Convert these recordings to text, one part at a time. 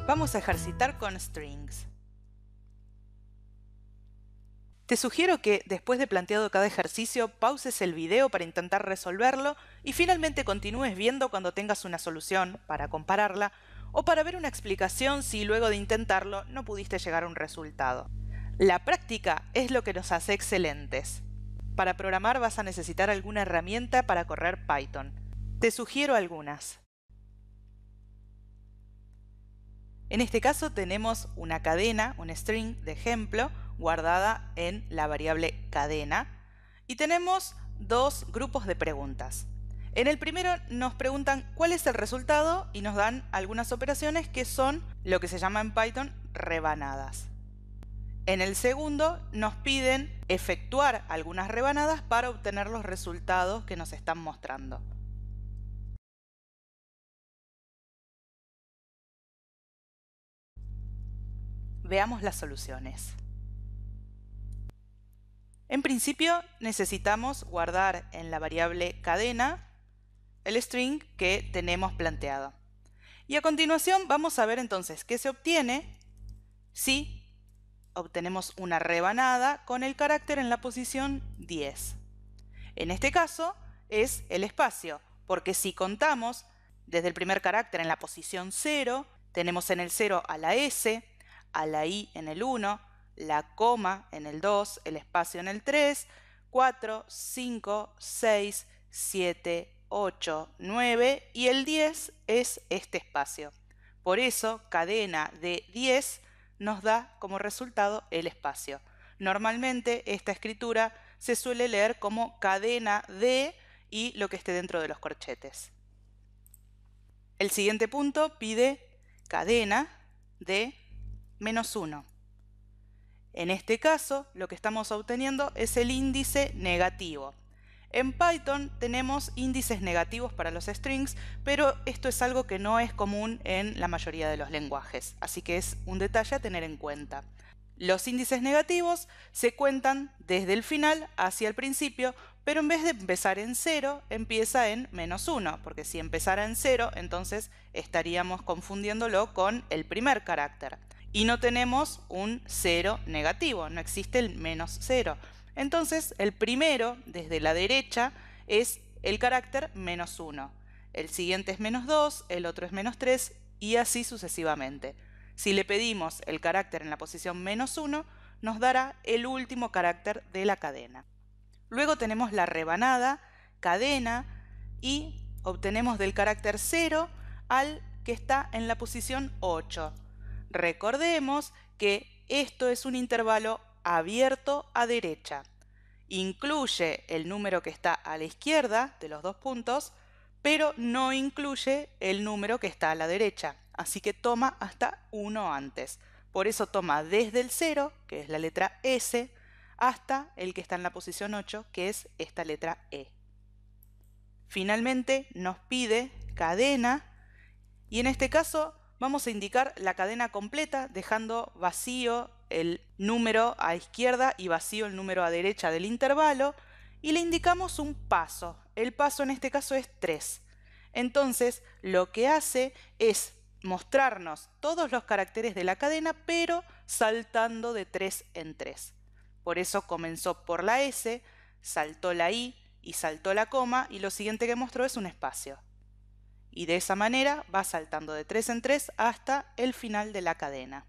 Vamos a ejercitar con strings. Te sugiero que, después de planteado cada ejercicio, pauses el video para intentar resolverlo y finalmente continúes viendo cuando tengas una solución para compararla o para ver una explicación si luego de intentarlo no pudiste llegar a un resultado. La práctica es lo que nos hace excelentes. Para programar vas a necesitar alguna herramienta para correr Python. Te sugiero algunas. En este caso tenemos una cadena, un string de ejemplo, guardada en la variable cadena, y tenemos dos grupos de preguntas. En el primero nos preguntan cuál es el resultado y nos dan algunas operaciones que son lo que se llama en Python rebanadas. En el segundo nos piden efectuar algunas rebanadas para obtener los resultados que nos están mostrando. Veamos las soluciones. En principio necesitamos guardar en la variable cadena el string que tenemos planteado. Y a continuación vamos a ver entonces qué se obtiene si obtenemos una rebanada con el carácter en la posición 10. En este caso es el espacio, porque si contamos desde el primer carácter en la posición 0, tenemos en el 0 a la S, a la I en el 1, la coma en el 2, el espacio en el 3, 4, 5, 6, 7, 8, 9 y el 10 es este espacio. Por eso, cadena de 10 nos da como resultado el espacio. Normalmente esta escritura se suele leer como cadena de y lo que esté dentro de los corchetes. El siguiente punto pide cadena de -1. En este caso, lo que estamos obteniendo es el índice negativo. En Python tenemos índices negativos para los strings, pero esto es algo que no es común en la mayoría de los lenguajes, así que es un detalle a tener en cuenta. Los índices negativos se cuentan desde el final hacia el principio, pero en vez de empezar en 0, empieza en -1, porque si empezara en 0, entonces estaríamos confundiéndolo con el primer carácter. Y no tenemos un 0 negativo, no existe el -0. Entonces, el primero, desde la derecha, es el carácter -1. El siguiente es -2, el otro es -3 y así sucesivamente. Si le pedimos el carácter en la posición -1, nos dará el último carácter de la cadena. Luego tenemos la rebanada, cadena, y obtenemos del carácter 0 al que está en la posición 8. Recordemos que esto es un intervalo abierto a derecha. Incluye el número que está a la izquierda de los dos puntos, pero no incluye el número que está a la derecha. Así que toma hasta 1 antes. Por eso toma desde el 0, que es la letra S, hasta el que está en la posición 8, que es esta letra E. Finalmente nos pide cadena, y en este caso vamos a indicar la cadena completa, dejando vacío el número a izquierda y vacío el número a derecha del intervalo, y le indicamos un paso. El paso en este caso es 3. Entonces, lo que hace es mostrarnos todos los caracteres de la cadena, pero saltando de 3 en 3. Por eso comenzó por la S, saltó la I y saltó la coma, y lo siguiente que mostró es un espacio. Y de esa manera va saltando de 3 en 3 hasta el final de la cadena.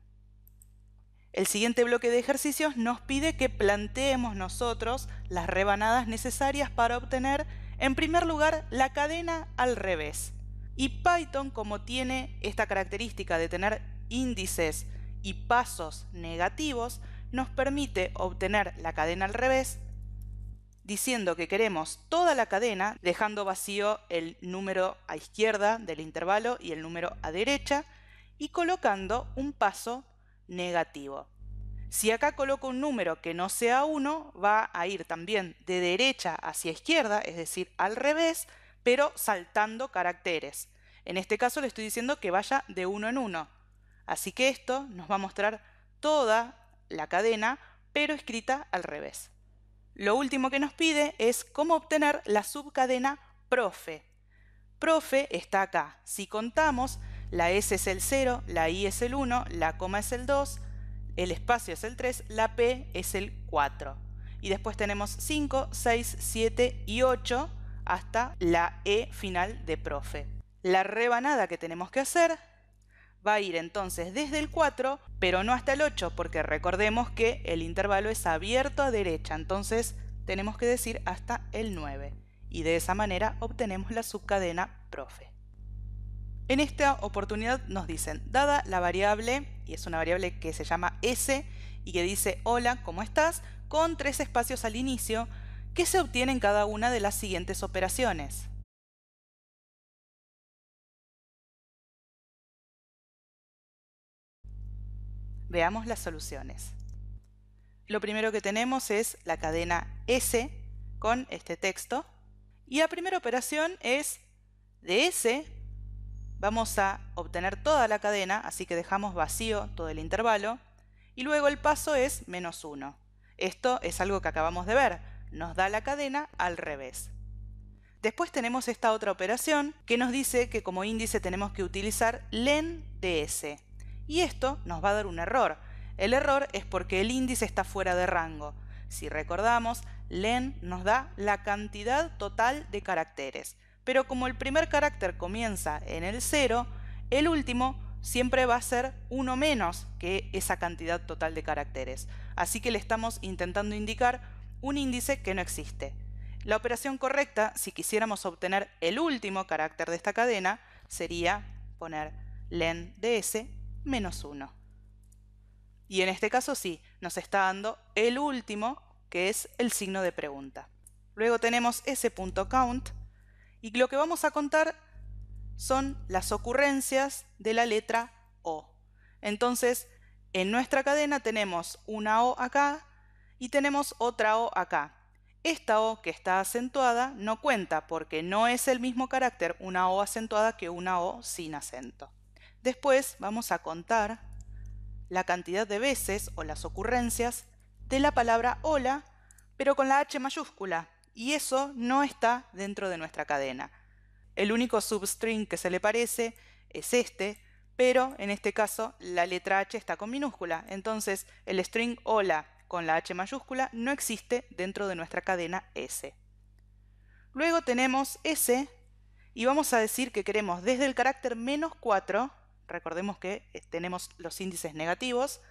El siguiente bloque de ejercicios nos pide que planteemos nosotros las rebanadas necesarias para obtener, en primer lugar, la cadena al revés. Y Python, como tiene esta característica de tener índices y pasos negativos, nos permite obtener la cadena al revés diciendo que queremos toda la cadena, dejando vacío el número a izquierda del intervalo y el número a derecha, y colocando un paso negativo. Si acá coloco un número que no sea 1, va a ir también de derecha hacia izquierda, es decir, al revés, pero saltando caracteres. En este caso le estoy diciendo que vaya de 1 en 1. Así que esto nos va a mostrar toda la cadena, pero escrita al revés. Lo último que nos pide es cómo obtener la subcadena profe. Profe está acá. Si contamos, la S es el 0, la I es el 1, la coma es el 2, el espacio es el 3, la P es el 4. Y después tenemos 5, 6, 7 y 8 hasta la E final de profe. La rebanada que tenemos que hacer va a ir entonces desde el 4, pero no hasta el 8, porque recordemos que el intervalo es abierto a derecha, entonces tenemos que decir hasta el 9. Y de esa manera obtenemos la subcadena profe. En esta oportunidad nos dicen, dada la variable, y es una variable que se llama S y que dice hola, ¿cómo estás?, con 3 espacios al inicio, ¿qué se obtiene en cada una de las siguientes operaciones? Veamos las soluciones. Lo primero que tenemos es la cadena S con este texto. Y la primera operación es de S, vamos a obtener toda la cadena, así que dejamos vacío todo el intervalo. Y luego el paso es -1. Esto es algo que acabamos de ver, nos da la cadena al revés. Después tenemos esta otra operación que nos dice que como índice tenemos que utilizar len de S. Y esto nos va a dar un error. El error es porque el índice está fuera de rango. Si recordamos, len nos da la cantidad total de caracteres. Pero como el primer carácter comienza en el 0, el último siempre va a ser uno menos que esa cantidad total de caracteres. Así que le estamos intentando indicar un índice que no existe. La operación correcta, si quisiéramos obtener el último carácter de esta cadena, sería poner len de S -1. Y en este caso sí, nos está dando el último, que es el signo de pregunta. Luego tenemos s.count, y lo que vamos a contar son las ocurrencias de la letra O. Entonces, en nuestra cadena tenemos una O acá y tenemos otra O acá. Esta O que está acentuada no cuenta porque no es el mismo carácter una O acentuada que una O sin acento. Después vamos a contar la cantidad de veces o las ocurrencias de la palabra hola, pero con la H mayúscula, y eso no está dentro de nuestra cadena. El único substring que se le parece es este, pero en este caso la letra H está con minúscula, entonces el string hola con la H mayúscula no existe dentro de nuestra cadena S. Luego tenemos S y vamos a decir que queremos desde el carácter -4, recordemos que tenemos los índices negativos,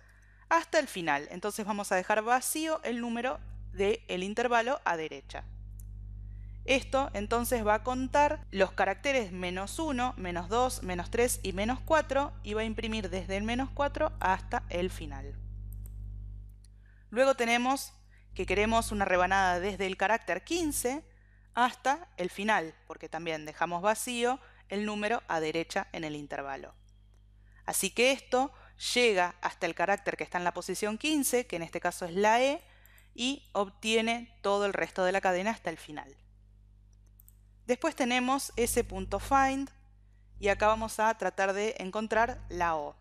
hasta el final. Entonces vamos a dejar vacío el número del intervalo a derecha. Esto entonces va a contar los caracteres -1, -2, -3 y -4 y va a imprimir desde el -4 hasta el final. Luego tenemos que queremos una rebanada desde el carácter 15 hasta el final, porque también dejamos vacío el número a derecha en el intervalo. Así que esto llega hasta el carácter que está en la posición 15, que en este caso es la E, y obtiene todo el resto de la cadena hasta el final. Después tenemos s.find y acá vamos a tratar de encontrar la O.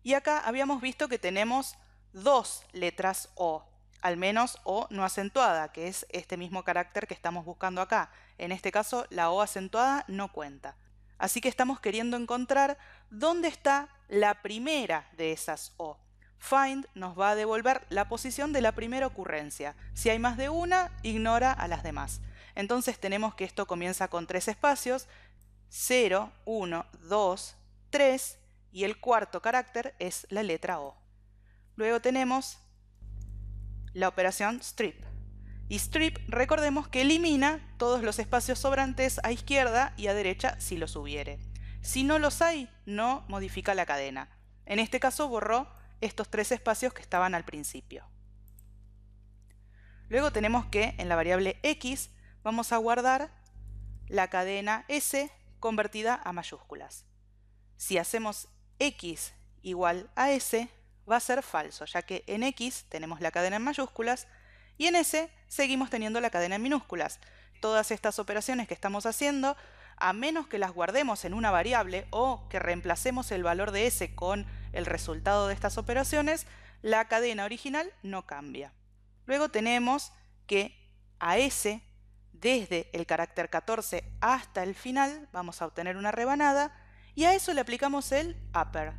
Y acá habíamos visto que tenemos dos letras O, al menos O no acentuada, que es este mismo carácter que estamos buscando acá. En este caso la O acentuada no cuenta. Así que estamos queriendo encontrar dónde está la primera de esas O. Find nos va a devolver la posición de la primera ocurrencia. Si hay más de una, ignora a las demás. Entonces tenemos que esto comienza con 3 espacios, 0, 1, 2, 3, y el cuarto carácter es la letra O. Luego tenemos la operación strip. Y strip, recordemos que elimina todos los espacios sobrantes a izquierda y a derecha si los hubiere. Si no los hay, no modifica la cadena. En este caso borró estos 3 espacios que estaban al principio. Luego tenemos que en la variable x vamos a guardar la cadena S convertida a mayúsculas. Si hacemos x igual a S, va a ser falso, ya que en x tenemos la cadena en mayúsculas y en S seguimos teniendo la cadena en minúsculas. Todas estas operaciones que estamos haciendo, a menos que las guardemos en una variable o que reemplacemos el valor de S con el resultado de estas operaciones, la cadena original no cambia. Luego tenemos que a S, desde el carácter 14 hasta el final, vamos a obtener una rebanada Y a eso le aplicamos el upper,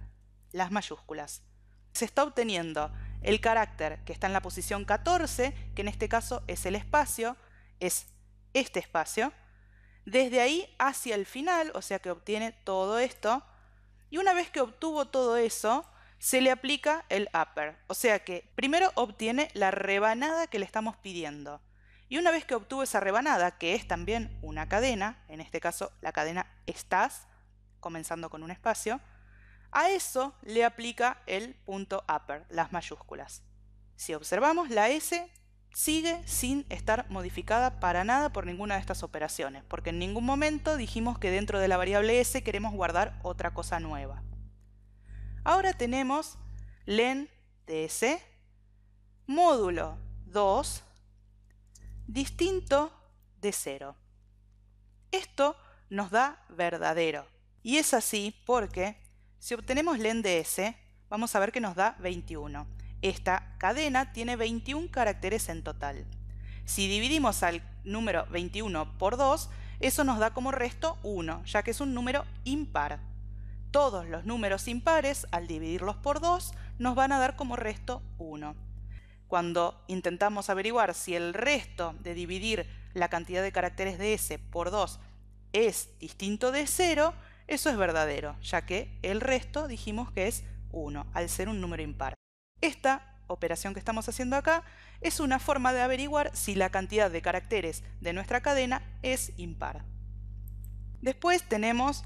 las mayúsculas. Se está obteniendo el carácter que está en la posición 14, que en este caso es el espacio, es este espacio, desde ahí hacia el final, o sea que obtiene todo esto, y una vez que obtuvo todo eso, se le aplica el upper, o sea que primero obtiene la rebanada que le estamos pidiendo. Y una vez que obtuvo esa rebanada, que es también una cadena, en este caso la cadena estás, comenzando con un espacio, a eso le aplica el punto upper, las mayúsculas. Si observamos, la S sigue sin estar modificada para nada por ninguna de estas operaciones, porque en ningún momento dijimos que dentro de la variable S queremos guardar otra cosa nueva. Ahora tenemos len de S, módulo 2, distinto de 0. Esto nos da verdadero. Y es así porque si obtenemos len de S, vamos a ver que nos da 21. Esta cadena tiene 21 caracteres en total. Si dividimos al número 21 por 2, eso nos da como resto 1, ya que es un número impar. Todos los números impares, al dividirlos por 2, nos van a dar como resto 1. Cuando intentamos averiguar si el resto de dividir la cantidad de caracteres de S por 2 es distinto de 0, eso es verdadero, ya que el resto dijimos que es 1, al ser un número impar. Esta operación que estamos haciendo acá es una forma de averiguar si la cantidad de caracteres de nuestra cadena es impar. Después tenemos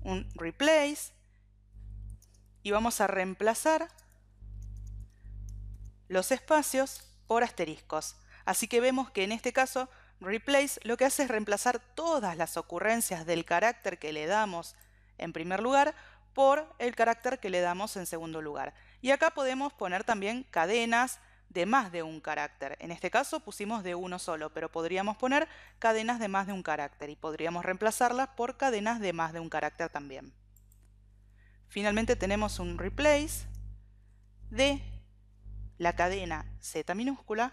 un replace y vamos a reemplazar los espacios por asteriscos. Así que vemos que en este caso replace lo que hace es reemplazar todas las ocurrencias del carácter que le damos en primer lugar por el carácter que le damos en segundo lugar. Y acá podemos poner también cadenas de más de un carácter. En este caso pusimos de uno solo, pero podríamos poner cadenas de más de un carácter y podríamos reemplazarlas por cadenas de más de un carácter también. Finalmente tenemos un replace de la cadena Z minúscula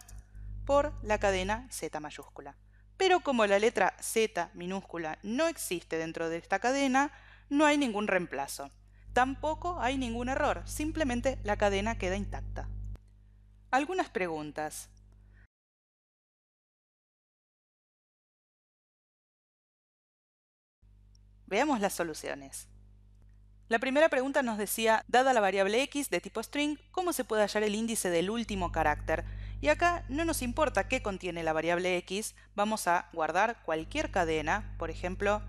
por la cadena Z mayúscula. Pero como la letra Z minúscula no existe dentro de esta cadena, no hay ningún reemplazo. Tampoco hay ningún error, simplemente la cadena queda intacta. Algunas preguntas. Veamos las soluciones. La primera pregunta nos decía, dada la variable x de tipo string, ¿cómo se puede hallar el índice del último carácter? Y acá no nos importa qué contiene la variable x, vamos a guardar cualquier cadena, por ejemplo,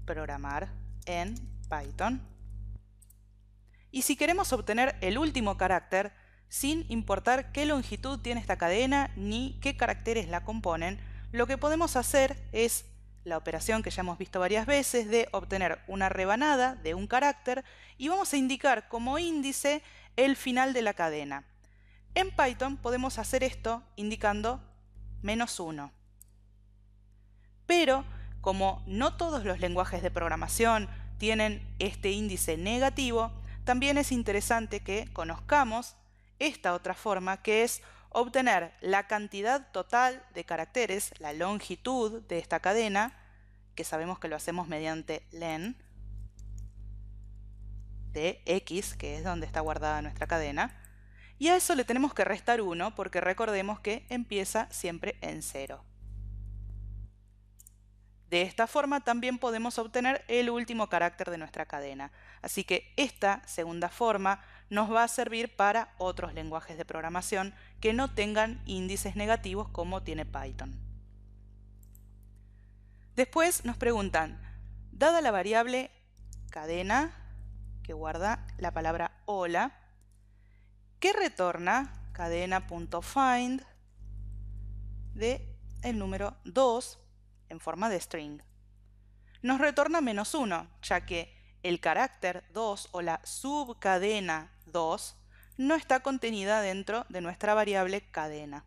programar en Python. Y si queremos obtener el último carácter, sin importar qué longitud tiene esta cadena ni qué caracteres la componen, lo que podemos hacer es la operación que ya hemos visto varias veces de obtener una rebanada de un carácter y vamos a indicar como índice el final de la cadena. En Python podemos hacer esto indicando -1. Pero como no todos los lenguajes de programación tienen este índice negativo, también es interesante que conozcamos esta otra forma, que es obtener la cantidad total de caracteres, la longitud de esta cadena, que sabemos que lo hacemos mediante len de x, que es donde está guardada nuestra cadena, y a eso le tenemos que restar 1 porque recordemos que empieza siempre en 0. De esta forma también podemos obtener el último carácter de nuestra cadena. Así que esta segunda forma nos va a servir para otros lenguajes de programación que no tengan índices negativos como tiene Python. Después nos preguntan, dada la variable cadena, que guarda la palabra hola, ¿qué retorna cadena.find de el número 2 en forma de string? Nos retorna -1, ya que el carácter 2 o la subcadena 2 no está contenida dentro de nuestra variable cadena.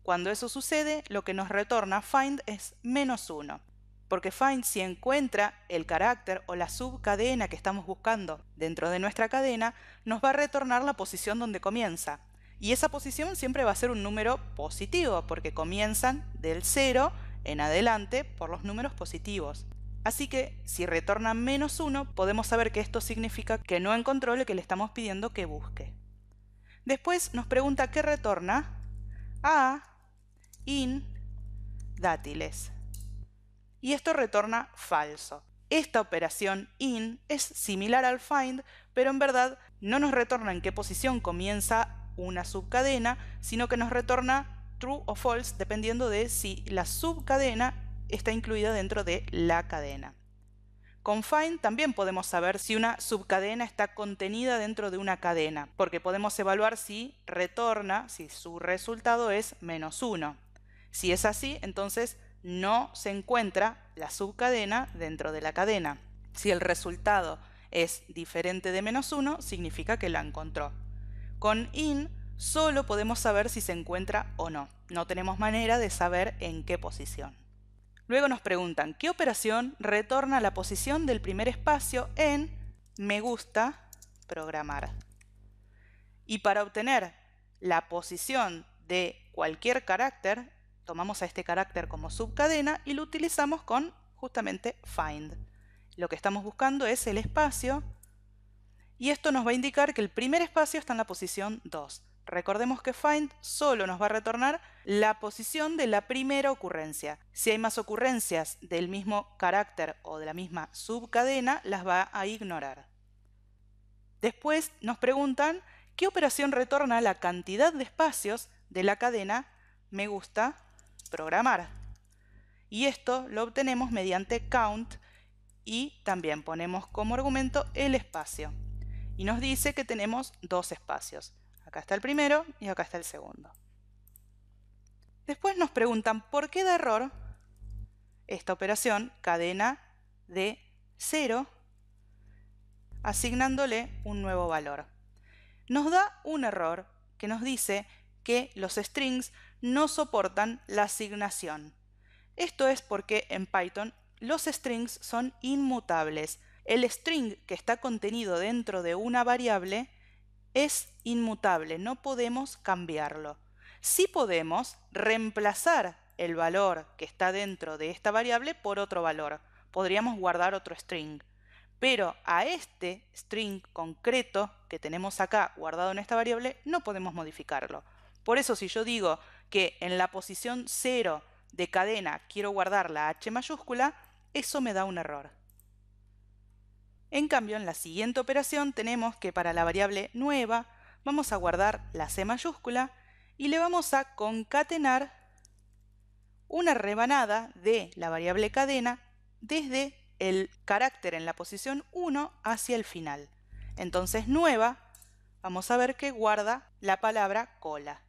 Cuando eso sucede, lo que nos retorna find es -1, porque find, si encuentra el carácter o la subcadena que estamos buscando dentro de nuestra cadena, nos va a retornar la posición donde comienza. Y esa posición siempre va a ser un número positivo, porque comienzan del 0 en adelante por los números positivos. Así que si retorna -1, podemos saber que esto significa que no encontró lo que le estamos pidiendo que busque. Después nos pregunta qué retorna a in dátiles. Y esto retorna falso. Esta operación in es similar al find, pero en verdad no nos retorna en qué posición comienza una subcadena, sino que nos retorna true o false dependiendo de si la subcadena está incluida dentro de la cadena. Con find también podemos saber si una subcadena está contenida dentro de una cadena, porque podemos evaluar si retorna, si su resultado es -1. Si es así, entonces no se encuentra la subcadena dentro de la cadena. Si el resultado es diferente de -1, significa que la encontró. Con in solo podemos saber si se encuentra o no. No tenemos manera de saber en qué posición. Luego nos preguntan, ¿qué operación retorna la posición del primer espacio en me gusta programar? Y para obtener la posición de cualquier carácter, tomamos a este carácter como subcadena y lo utilizamos con justamente find. Lo que estamos buscando es el espacio y esto nos va a indicar que el primer espacio está en la posición 2. Recordemos que find solo nos va a retornar la posición de la primera ocurrencia. Si hay más ocurrencias del mismo carácter o de la misma subcadena, las va a ignorar. Después nos preguntan qué operación retorna la cantidad de espacios de la cadena me gusta programar. Y esto lo obtenemos mediante count y también ponemos como argumento el espacio. Y nos dice que tenemos dos espacios. Acá está el primero y acá está el segundo. Después nos preguntan por qué da error esta operación cadena de 0 asignándole un nuevo valor. Nos da un error que nos dice que los strings no soportan la asignación. Esto es porque en Python los strings son inmutables. El string que está contenido dentro de una variable es inmutable, no podemos cambiarlo. Sí podemos reemplazar el valor que está dentro de esta variable por otro valor. Podríamos guardar otro string. Pero a este string concreto que tenemos acá guardado en esta variable no podemos modificarlo. Por eso si yo digo que en la posición 0 de cadena quiero guardar la H mayúscula, eso me da un error. En cambio, en la siguiente operación tenemos que para la variable nueva vamos a guardar la C mayúscula y le vamos a concatenar una rebanada de la variable cadena desde el carácter en la posición 1 hacia el final. Entonces nueva, vamos a ver que guarda la palabra cola.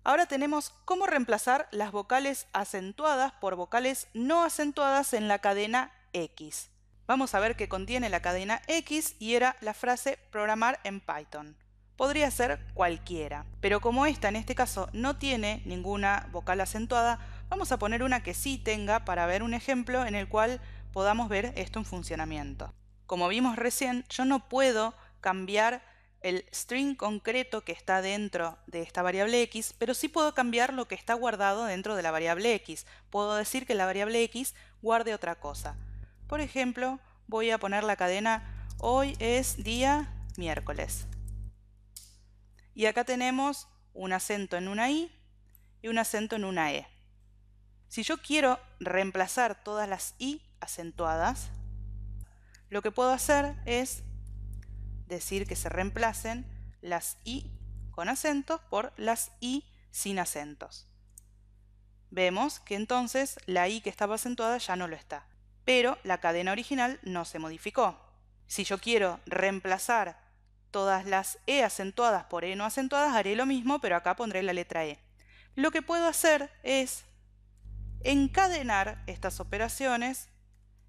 Ahora tenemos cómo reemplazar las vocales acentuadas por vocales no acentuadas en la cadena X. Vamos a ver qué contiene la cadena X y era la frase programar en Python. Podría ser cualquiera, pero como esta en este caso no tiene ninguna vocal acentuada, vamos a poner una que sí tenga para ver un ejemplo en el cual podamos ver esto en funcionamiento. Como vimos recién, yo no puedo cambiar el string concreto que está dentro de esta variable X, pero sí puedo cambiar lo que está guardado dentro de la variable X. Puedo decir que la variable X guarde otra cosa. Por ejemplo, voy a poner la cadena hoy es día miércoles. Y acá tenemos un acento en una I y un acento en una E. Si yo quiero reemplazar todas las I acentuadas, lo que puedo hacer es decir que se reemplacen las I con acentos por las I sin acentos. Vemos que entonces la I que estaba acentuada ya no lo está, pero la cadena original no se modificó. Si yo quiero reemplazar todas las E acentuadas por E no acentuadas, haré lo mismo, pero acá pondré la letra E. Lo que puedo hacer es encadenar estas operaciones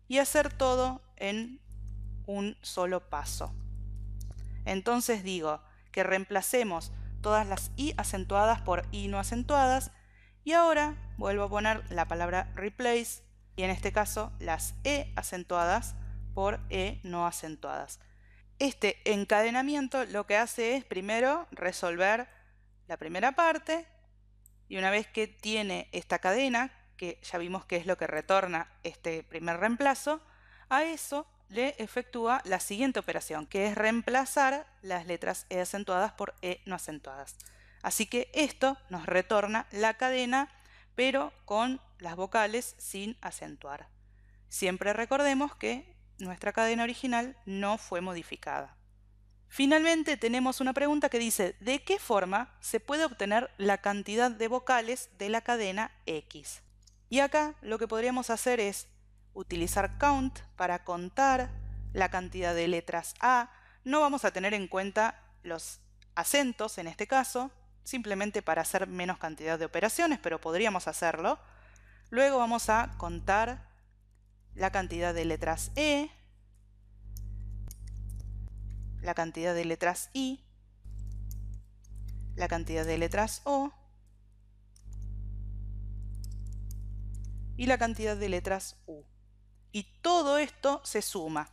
y hacer todo en un solo paso. Entonces digo que reemplacemos todas las I acentuadas por I no acentuadas y ahora vuelvo a poner la palabra replace y en este caso las E acentuadas por E no acentuadas. Este encadenamiento lo que hace es primero resolver la primera parte y una vez que tiene esta cadena que ya vimos que es lo que retorna este primer reemplazo, a eso le efectúa la siguiente operación, que es reemplazar las letras E acentuadas por E no acentuadas. Así que esto nos retorna la cadena, pero con las vocales sin acentuar. Siempre recordemos que nuestra cadena original no fue modificada. Finalmente tenemos una pregunta que dice, ¿de qué forma se puede obtener la cantidad de vocales de la cadena X? Y acá lo que podríamos hacer es utilizar count para contar la cantidad de letras A. No vamos a tener en cuenta los acentos en este caso, simplemente para hacer menos cantidad de operaciones, pero podríamos hacerlo. Luego vamos a contar la cantidad de letras E, la cantidad de letras I, la cantidad de letras O y la cantidad de letras U. Y todo esto se suma.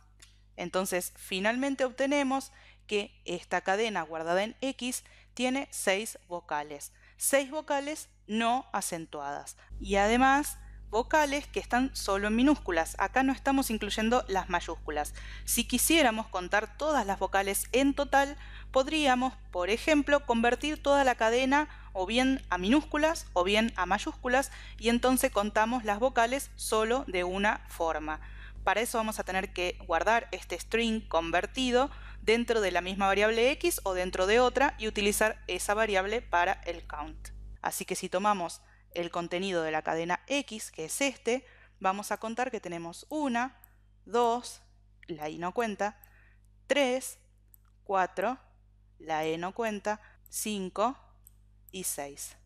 Entonces, finalmente obtenemos que esta cadena guardada en X tiene 6 vocales. 6 vocales no acentuadas. Y además, vocales que están solo en minúsculas. Acá no estamos incluyendo las mayúsculas. Si quisiéramos contar todas las vocales en total, podríamos, por ejemplo, convertir toda la cadena o bien a minúsculas o bien a mayúsculas, y entonces contamos las vocales solo de una forma. Para eso vamos a tener que guardar este string convertido dentro de la misma variable X o dentro de otra y utilizar esa variable para el count. Así que si tomamos el contenido de la cadena X, que es este, vamos a contar que tenemos 1, 2, la I no cuenta, 3, 4, la E no cuenta, 5 y 6.